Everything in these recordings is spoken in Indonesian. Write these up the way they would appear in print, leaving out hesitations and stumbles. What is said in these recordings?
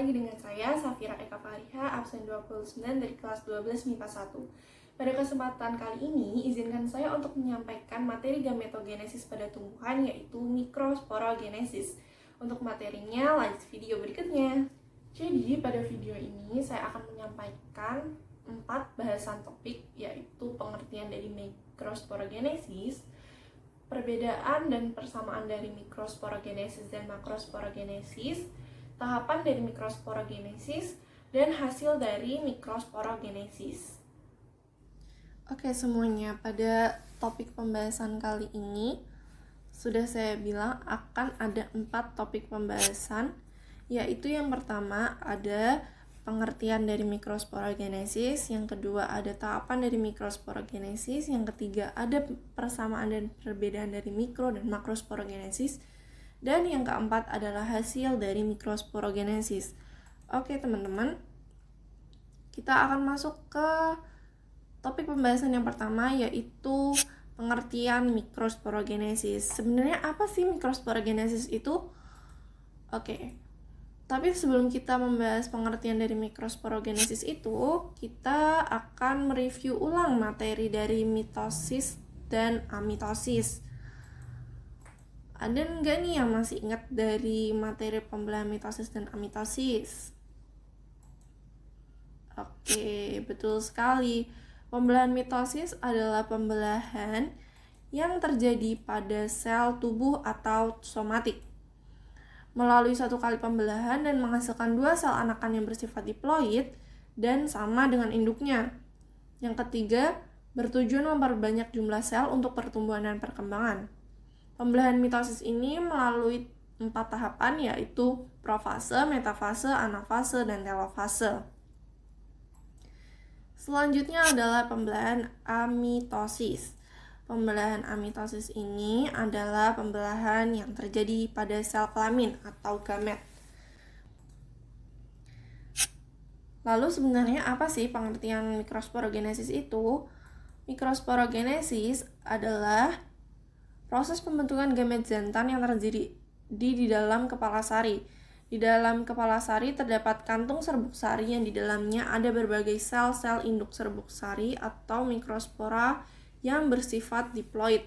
lagi dengan saya, Safira Eka Fariha, absen 29 dari kelas 12 MIPA 1. Pada kesempatan kali ini, izinkan saya untuk menyampaikan materi gametogenesis pada tumbuhan, yaitu mikrosporogenesis. Untuk materinya, lanjut video berikutnya. Jadi, pada video ini saya akan menyampaikan 4 bahasan topik, yaitu pengertian dari mikrosporogenesis, perbedaan dan persamaan dari mikrosporogenesis dan makrosporogenesis, tahapan dari mikrosporogenesis, dan hasil dari mikrosporogenesis. Oke semuanya, pada topik pembahasan kali ini sudah saya bilang akan ada 4 topik pembahasan, yaitu yang pertama ada pengertian dari mikrosporogenesis, yang kedua ada tahapan dari mikrosporogenesis, yang ketiga ada persamaan dan perbedaan dari mikro dan makrosporogenesis, dan yang keempat adalah hasil dari mikrosporogenesis. Oke teman-teman, kita akan masuk ke topik pembahasan yang pertama, yaitu pengertian mikrosporogenesis. Sebenarnya apa sih mikrosporogenesis itu? Oke, tapi sebelum kita membahas pengertian dari mikrosporogenesis itu, kita akan mereview ulang materi dari mitosis dan amitosis. Ada nggak nih yang masih ingat dari materi pembelahan mitosis dan amitosis? Oke, betul sekali. Pembelahan mitosis adalah pembelahan yang terjadi pada sel tubuh atau somatik melalui satu kali pembelahan dan menghasilkan 2 sel anakan yang bersifat diploid dan sama dengan induknya. Yang ketiga, bertujuan memperbanyak jumlah sel untuk pertumbuhan dan perkembangan. Pembelahan mitosis ini melalui 4 tahapan, yaitu profase, metafase, anafase, dan telofase. Selanjutnya adalah pembelahan amitosis. Pembelahan amitosis ini adalah pembelahan yang terjadi pada sel kelamin atau gamet. Lalu sebenarnya apa sih pengertian mikrosporogenesis itu? Mikrosporogenesis adalah proses pembentukan gamet jantan yang terjadi di dalam kepala sari. Di dalam kepala sari terdapat kantung serbuk sari yang di dalamnya ada berbagai sel-sel induk serbuk sari atau mikrospora yang bersifat diploid.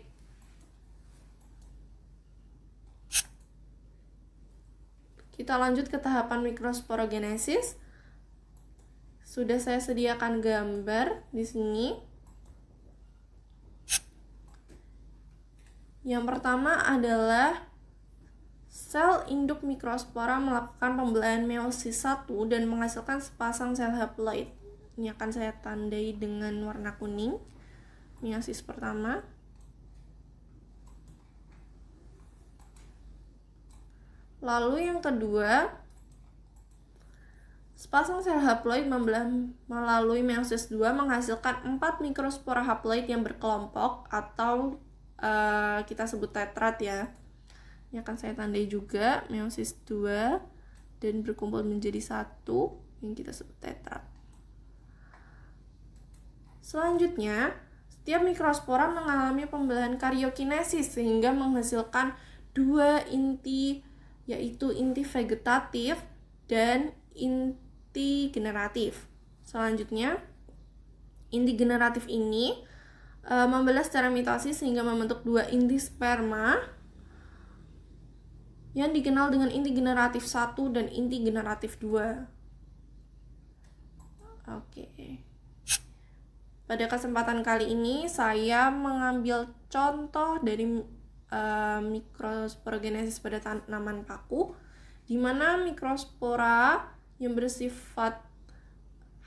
Kita lanjut ke tahapan mikrosporogenesis. Sudah saya sediakan gambar di sini. Yang pertama adalah sel induk mikrospora melakukan pembelahan meiosis 1 dan menghasilkan sepasang sel haploid. Ini akan saya tandai dengan warna kuning. Meiosis pertama. Lalu yang kedua, sepasang sel haploid membelah melalui meiosis 2 menghasilkan 4 mikrospora haploid yang berkelompok atau kita sebut tetrat ya. Ini akan saya tandai juga meiosis 2 dan berkumpul menjadi 1 yang kita sebut tetrat. Selanjutnya, setiap mikrospora mengalami pembelahan karyokinesis sehingga menghasilkan 2 inti, yaitu inti vegetatif dan inti generatif. Selanjutnya, inti generatif ini membelah secara mitosis sehingga membentuk 2 inti sperma yang dikenal dengan inti generatif 1 dan inti generatif 2. Oke. Pada kesempatan kali ini saya mengambil contoh dari mikrosporogenesis pada tanaman paku, di mana mikrospora yang bersifat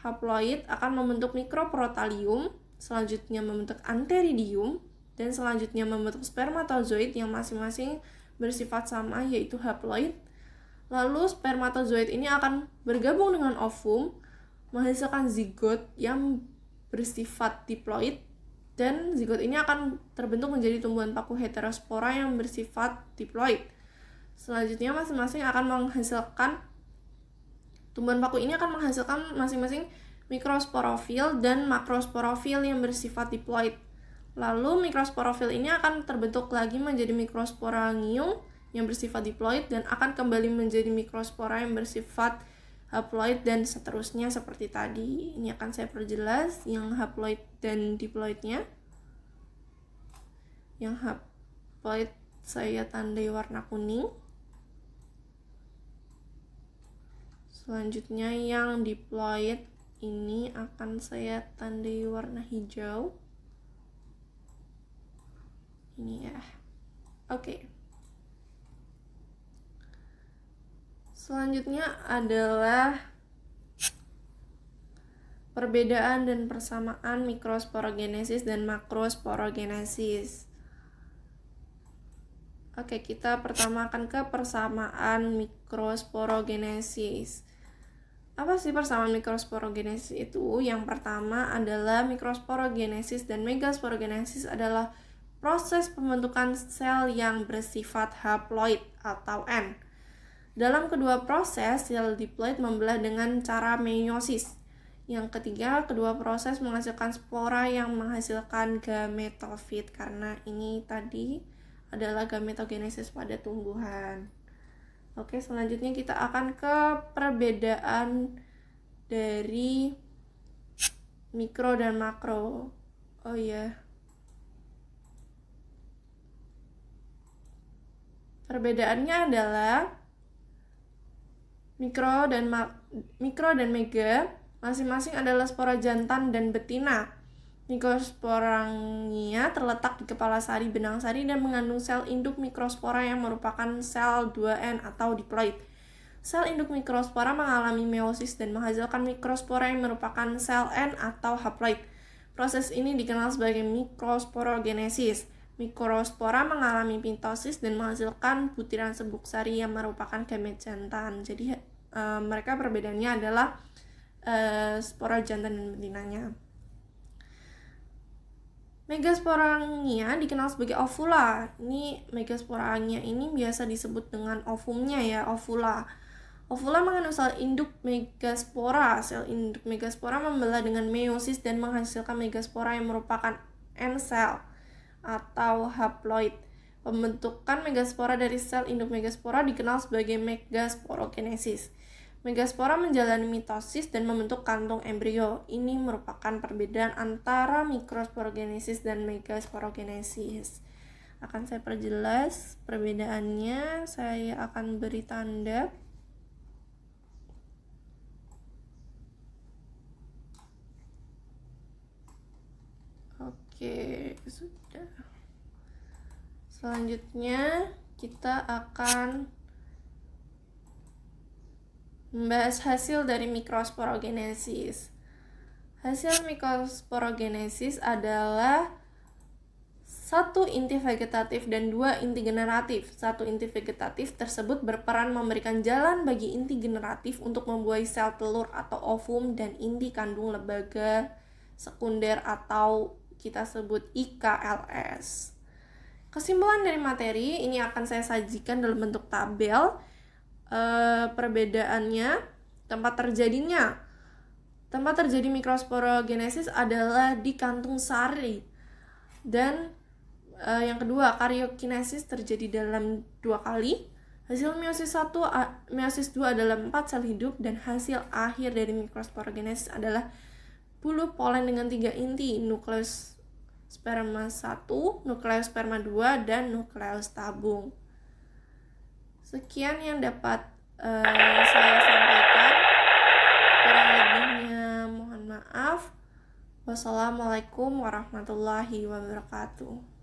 haploid akan membentuk mikroprotalium, selanjutnya membentuk antheridium, dan selanjutnya membentuk spermatozoid yang masing-masing bersifat sama, yaitu haploid. Lalu spermatozoid ini akan bergabung dengan ovum, menghasilkan zigot yang bersifat diploid, dan zigot ini akan terbentuk menjadi tumbuhan paku heterospora yang bersifat diploid. Selanjutnya masing-masing akan menghasilkan tumbuhan paku ini akan menghasilkan masing-masing mikrosporofil dan makrosporofil yang bersifat diploid. Lalu mikrosporofil ini akan terbentuk lagi menjadi mikrosporangium yang bersifat diploid dan akan kembali menjadi mikrospora yang bersifat haploid, dan seterusnya seperti tadi. Ini akan saya perjelas yang haploid dan diploidnya. Yang haploid saya tandai warna kuning. Selanjutnya yang diploid ini akan saya tandai warna hijau. Ini ya. Oke. Selanjutnya adalah perbedaan dan persamaan mikrosporogenesis dan makrosporogenesis. Oke, kita pertama akan ke persamaan mikrosporogenesis. Apa sih persamaan mikrosporogenesis itu? Yang pertama adalah mikrosporogenesis dan megasporogenesis adalah proses pembentukan sel yang bersifat haploid atau N. Dalam kedua proses, sel diploid membelah dengan cara meiosis. Yang ketiga, kedua proses menghasilkan spora yang menghasilkan gametofit, karena ini tadi adalah gametogenesis pada tumbuhan. Oke, selanjutnya kita akan ke perbedaan dari mikro dan makro. Oh iya. Perbedaannya adalah mikro dan mega masing-masing adalah spora jantan dan betina. Mikrosporangia terletak di kepala sari benang sari dan mengandung sel induk mikrospora yang merupakan sel 2N atau diploid. Sel induk mikrospora mengalami meiosis dan menghasilkan mikrospora yang merupakan sel N atau haploid. Proses ini dikenal sebagai mikrosporogenesis. Mikrospora mengalami mitosis dan menghasilkan butiran serbuk sari yang merupakan gamet jantan. Jadi mereka perbedaannya adalah spora jantan dan betinanya. Megasporangia dikenal sebagai ovula. Ini megasporangia ini biasa disebut dengan ovumnya ya, ovula. Ovula mengandung sel induk megaspora. Sel induk megaspora membelah dengan meiosis dan menghasilkan megaspora yang merupakan N sel atau haploid. Pembentukan megaspora dari sel induk megaspora dikenal sebagai megasporogenesis. Megaspora menjalani mitosis dan membentuk kantung embrio. Ini merupakan perbedaan antara mikrosporogenesis dan megasporogenesis. Akan saya perjelas perbedaannya, saya akan beri tanda. Oke, sudah. Selanjutnya kita akan membahas hasil dari mikrosporogenesis. Hasil mikrosporogenesis adalah 1 inti vegetatif dan 2 inti generatif. 1 inti vegetatif tersebut berperan memberikan jalan bagi inti generatif untuk membuahi sel telur atau ovum dan inti kandung lembaga sekunder atau kita sebut IKLS. Kesimpulan dari materi ini akan saya sajikan dalam bentuk tabel. Perbedaannya, tempat terjadi mikrosporogenesis adalah di kantung sari, dan yang kedua, karyokinesis terjadi dalam 2 kali. Hasil meiosis 1, meiosis 2 adalah 4 sel hidup, dan hasil akhir dari mikrosporogenesis adalah bulu polen dengan 3 inti, nukleus sperma 1, nukleus sperma 2, dan nukleus tabung. Sekian yang dapat saya sampaikan. Kurang lebihnya mohon maaf. Wassalamualaikum warahmatullahi wabarakatuh.